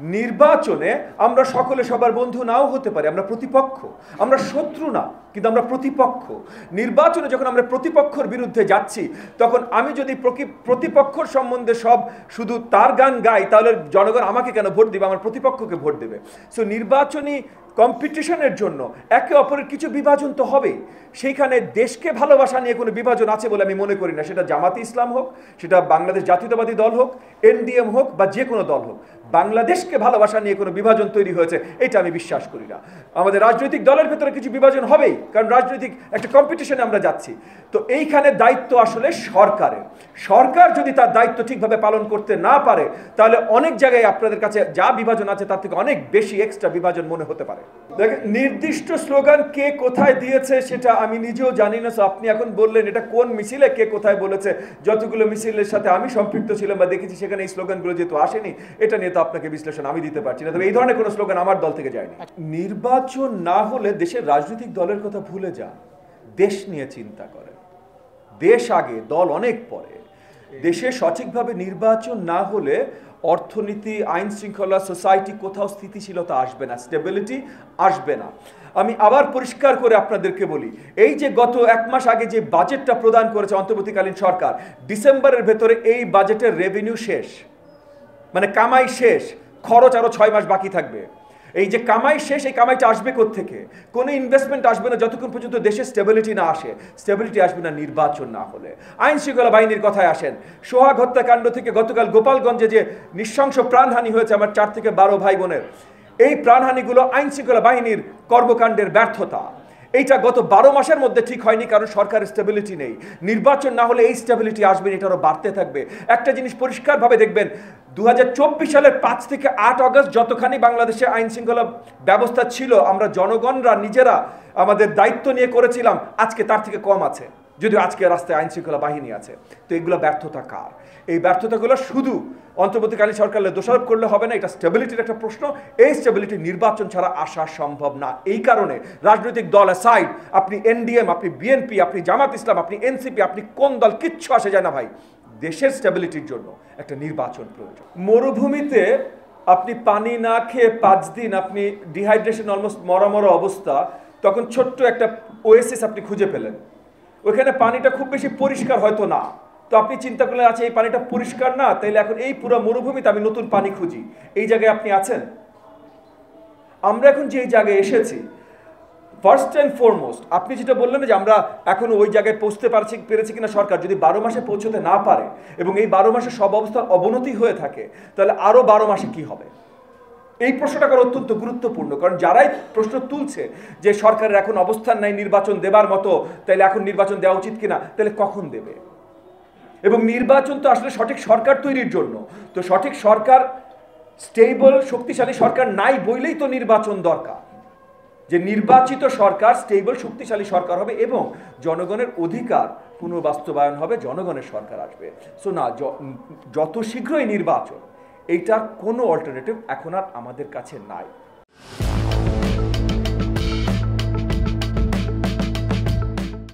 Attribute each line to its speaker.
Speaker 1: নির্বাচনে আমরা সকলে সবার বন্ধু নাও হতে পারি, আমরা প্রতিপক্ষ, আমরা শত্রু না, কিন্তু আমরা প্রতিপক্ষ। নির্বাচনে যখন আমরা প্রতিপক্ষের বিরুদ্ধে যাচ্ছি, তখন আমি যদি প্রতিপক্ষর সম্বন্ধে সব শুধু তার গান গাই, তাহলে জনগণ আমাকে কেন ভোট দিবে, আমার প্রতিপক্ষকে ভোট দেবে। সো নির্বাচনী কম্পিটিশনের জন্য একে অপরের কিছু বিভাজন তো হবেই। সেইখানে দেশকে ভালোবাসা নিয়ে কোনো বিভাজন আছে বলে আমি মনে করি না। সেটা জামাতে ইসলাম হোক, সেটা বাংলাদেশ জাতীয়তাবাদী দল হোক, এনডিএম হোক, বা যে কোনো দল হোক, বাংলাদেশকে ভালোবাসা নিয়ে কোনো বিভাজন তৈরি হয়েছে এটা আমি বিশ্বাস করি না। আমাদের রাজনৈতিক দলের ভেতরে কিছু বিভাজন হবেই, কারণ রাজনৈতিক একটা কম্পিটিশনে আমরা যাচ্ছি। তো এইখানে দায়িত্ব আসলে সরকারের। সরকার যদি তার দায়িত্ব ঠিকভাবে পালন করতে না পারে, তাহলে অনেক জায়গায় আপনাদের কাছে যা বিভাজন আছে তার থেকে অনেক বেশি এক্সট্রা বিভাজন মনে হতে পারে। দেখেন, নির্দিষ্ট স্লোগান কে কোথায় দিয়েছে সেটা আমি নিজেও জানি না। আপনি এখন বললেন এটা কোন মিছিলে কে কোথায় বলেছে। যতগুলো মিছিলের সাথে আমি সম্পৃক্ত ছিলাম বা দেখেছি, সেখানে এই স্লোগানগুলো যেহেতু আসেনি, এটা নিয়ে তো আপনাকে বিশ্লেষণ আমি দিতে পারছি না। তবে এই ধরনের কোনো স্লোগান আমার দল থেকে যায়নি। নির্বাচন না হলে দেশের রাজনৈতিক দলের কথা ভুলে যান, দেশ নিয়ে চিন্তা করেন। দেশ আগে, দল অনেক পরে। দেশে সঠিকভাবে নির্বাচন না হলে অর্থনীতি, আইন শৃঙ্খলা, সোসাইটি কোথাও স্থিতিশীলতা আসবে না, স্টেবিলিটি আসবে না। আমি আবার পরিষ্কার করে আপনাদেরকে বলি, এই যে গত এক মাস আগে যে বাজেটটা প্রদান করেছে অন্তর্বর্তীকালীন সরকার, ডিসেম্বরের ভেতরে এই বাজেটের রেভিনিউ শেষ, মানে কামাই শেষ, খরচ আরো 6 মাস বাকি থাকবে। এই যে কামাই শেষ, এই কামাইটা আসবে কোত্থেকে? কোনো ইনভেস্টমেন্ট আসবে না যতক্ষণ পর্যন্ত দেশে স্টেবিলিটি না আসে। স্টেবিলিটি আসবে না নির্বাচন না হলে। আইন শৃঙ্খলা বাহিনীর কথায় আসেন, সোহাগ হত্যাকাণ্ড থেকে গতকাল গোপালগঞ্জে যে নৃশংস প্রাণহানি হয়েছে আমার 4 থেকে 12 ভাই বোনের, এই প্রাণহানিগুলো আইন শৃঙ্খলা বাহিনীর কর্মকাণ্ডের ব্যর্থতা। এইটা গত 12 মাসের মধ্যে ঠিক হয়নি, কারণ সরকারের স্টেবিলিটি নেই। নির্বাচন না হলে এই স্টেবিলিটি আসবে, এটা আরো বাড়তে থাকবে। একটা জিনিস পরিষ্কারভাবে দেখবেন, 2024 সালের 5 থেকে 8 অগস্ট যতখানি বাংলাদেশে আইন শৃঙ্খলা ব্যবস্থা ছিল, আমরা জনগণরা নিজেরা আমাদের দায়িত্ব নিয়ে করেছিলাম, আজকে তার থেকে কম আছে, যদিও আজকে রাস্তায় আইন শৃঙ্খলা বাহিনী আছে। তো এগুলো ব্যর্থতা কার? এই ব্যর্থতাগুলো শুধু অন্তর্বর্তীকালীন সরকারের দোষারোপ করলে হবে না, এটা স্টেবিলিটির একটা প্রশ্ন। এই স্টেবিলিটি নির্বাচন ছাড়া আসা সম্ভব না। এই কারণে রাজনৈতিক দল অ্যাসাইড, আপনি এনডিএম, আপনি বিএনপি, আপনি জামাত ইসলাম, আপনি এনসিপি, আপনি কোন দল, কিচ্ছু আসে যায় না ভাই। দেশের স্টেবিলিটির জন্য একটা নির্বাচন প্রয়োজন। মরুভূমিতে আপনি পানি না খেয়ে 5 দিন আপনি ডিহাইড্রেশন, অলমোস্ট মরা অবস্থা, তখন ছোট্ট একটা ওয়েসিস আপনি খুঁজে পেলেন। ওইখানে পানিটা খুব বেশি পরিষ্কার হয়তো না, তো আপনি চিন্তা করলেন আচ্ছা এই পানিটা পরিষ্কার না, তাইলে এখন এই পুরো মরুভূমিতে আমি নতুন পানি খুঁজি। এই জায়গায় আপনি আছেন? আমরা এখন যে জায়গায় এসেছি, ফার্স্ট অ্যান্ড ফরমোস্ট আপনি যেটা বললেন যে আমরা এখনো ওই জায়গায় পৌঁছতে পেরেছি কিনা, সরকার যদি 12 মাসে পৌঁছতে না পারে এবং এই 12 মাসে সব অবস্থার অবনতি হয়ে থাকে, তাহলে আরো 12 মাসে কি হবে? এই প্রশ্নটা করা অত্যন্ত গুরুত্বপূর্ণ, কারণ যারাই প্রশ্ন তুলছে যে সরকারের এখন অবস্থান নাই নির্বাচন দেবার মতো, তাহলে এখন নির্বাচন দেওয়া উচিত কিনা, তাহলে কখন দেবে? এবং নির্বাচন তো আসলে সঠিক সরকার তৈরির জন্য। তো সঠিক সরকার, স্টেবল শক্তিশালী সরকার নাই বইলেই তো নির্বাচন দরকার, যে নির্বাচিত সরকার স্টেবল শক্তিশালী সরকার হবে এবং জনগণের অধিকার পুনর্বাস্তবায়ন হবে, জনগণের সরকার আসবে। সো না, যত শীঘ্রই নির্বাচন, এইটার কোনো অল্টারনেটিভ এখন আর আমাদের কাছে নাই।